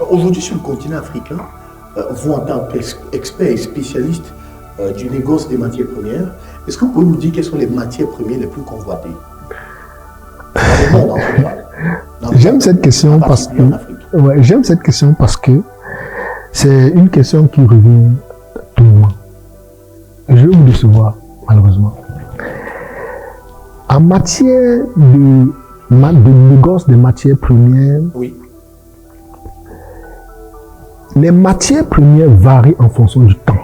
Aujourd'hui, sur le continent africain, vous en tant qu'expert et spécialiste du négoce des matières premières, est-ce que vous pouvez nous dire quelles sont les matières premières les plus convoitées dans le monde en général? J'aime cette question parce que j'aime cette question parce que c'est une question qui revient tout le monde. Je vais vous décevoir, malheureusement. En matière de négoce des matières premières, oui, les matières premières varient en fonction du temps.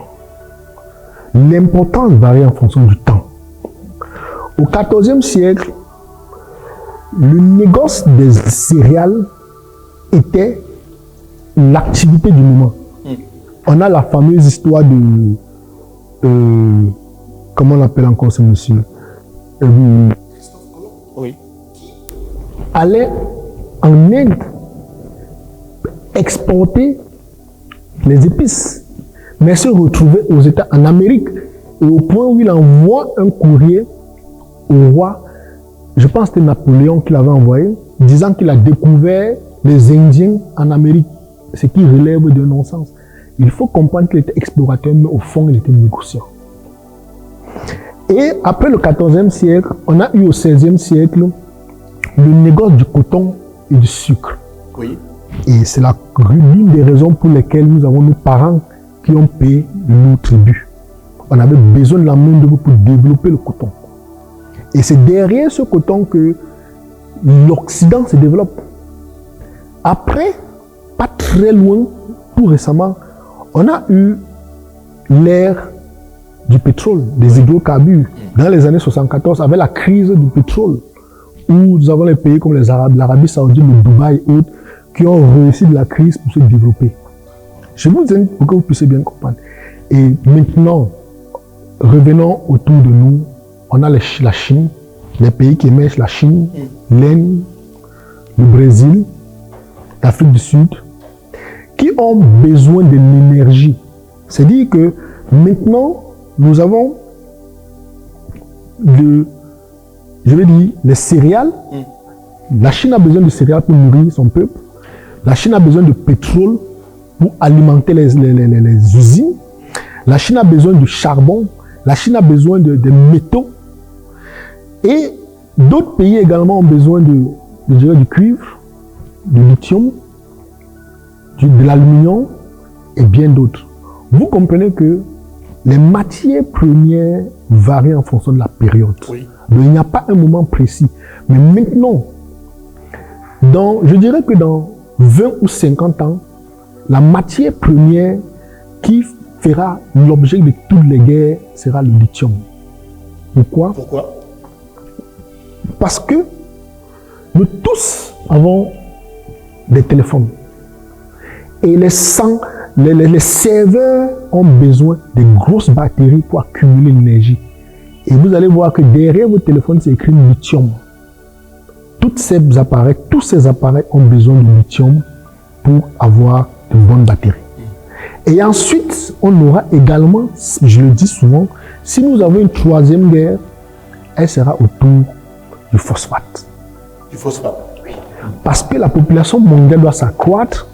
L'importance varie en fonction du temps. Au XIVe siècle, le négoce des céréales était l'activité du moment. On a la fameuse histoire de... comment on l'appelle encore ce monsieur? Oui. Allait en Inde exporter les épices, mais se retrouvait aux États, en Amérique, et au point où il envoie un courrier au roi, je pense que c'était Napoléon qui l'avait envoyé, disant qu'il a découvert les Indiens en Amérique, ce qui relève de non-sens. Il faut comprendre qu'il était explorateur, mais au fond, il était négociant. Et après le XIVe siècle, on a eu au XVIe siècle le négoce du coton et du sucre. Oui. Et c'est l'une des raisons pour lesquelles nous avons nos parents qui ont payé nos tribus. On avait besoin de la main-d'œuvre pour développer le coton. Et c'est derrière ce coton que l'Occident se développe. Après, pas très loin, tout récemment, on a eu l'ère du pétrole, des hydrocarbures. Dans les années 74, avec la crise du pétrole, où nous avons les pays comme les Arabes, l'Arabie Saoudite, le Dubaï et autres, qui ont réussi de la crise pour se développer. Je vous dis pour que vous puissiez bien comprendre. Et maintenant, revenons autour de nous, on a la Chine, les pays qui émergent, la Chine, l'Inde, le Brésil, l'Afrique du Sud, qui ont besoin de l'énergie. C'est-à-dire que maintenant, nous avons les céréales. La Chine a besoin de céréales pour nourrir son peuple. La Chine a besoin de pétrole pour alimenter les usines. La Chine a besoin de charbon. La Chine a besoin de métaux. Et d'autres pays également ont besoin du cuivre, du lithium, de l'aluminium et bien d'autres. Vous comprenez que les matières premières varient en fonction de la période. Oui. Donc il n'y a pas un moment précis. Mais maintenant, je dirais que dans 20 ou 50 ans, la matière première qui fera l'objet de toutes les guerres sera le lithium. Pourquoi? Parce que nous tous avons des téléphones. Et les serveurs ont besoin de grosses batteries pour accumuler l'énergie. Et vous allez voir que derrière vos téléphones, c'est écrit lithium. Tous ces appareils ont besoin de lithium pour avoir de bonnes batteries. Et ensuite, on aura également, je le dis souvent, si nous avons une troisième guerre, elle sera autour du phosphate. Du phosphate? Oui. Parce que la population mondiale doit s'accroître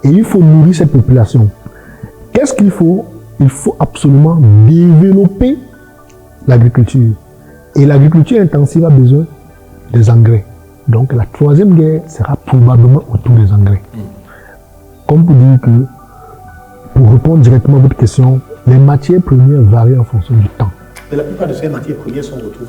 et il faut nourrir cette population. Qu'est-ce qu'il faut? Il faut absolument développer l'agriculture. Et l'agriculture intensive a besoin des engrais. Donc la troisième guerre sera probablement autour des engrais. Comme pour dire que, pour répondre directement à votre question, les matières premières varient en fonction du temps. Mais la plupart de ces matières premières sont retrouvées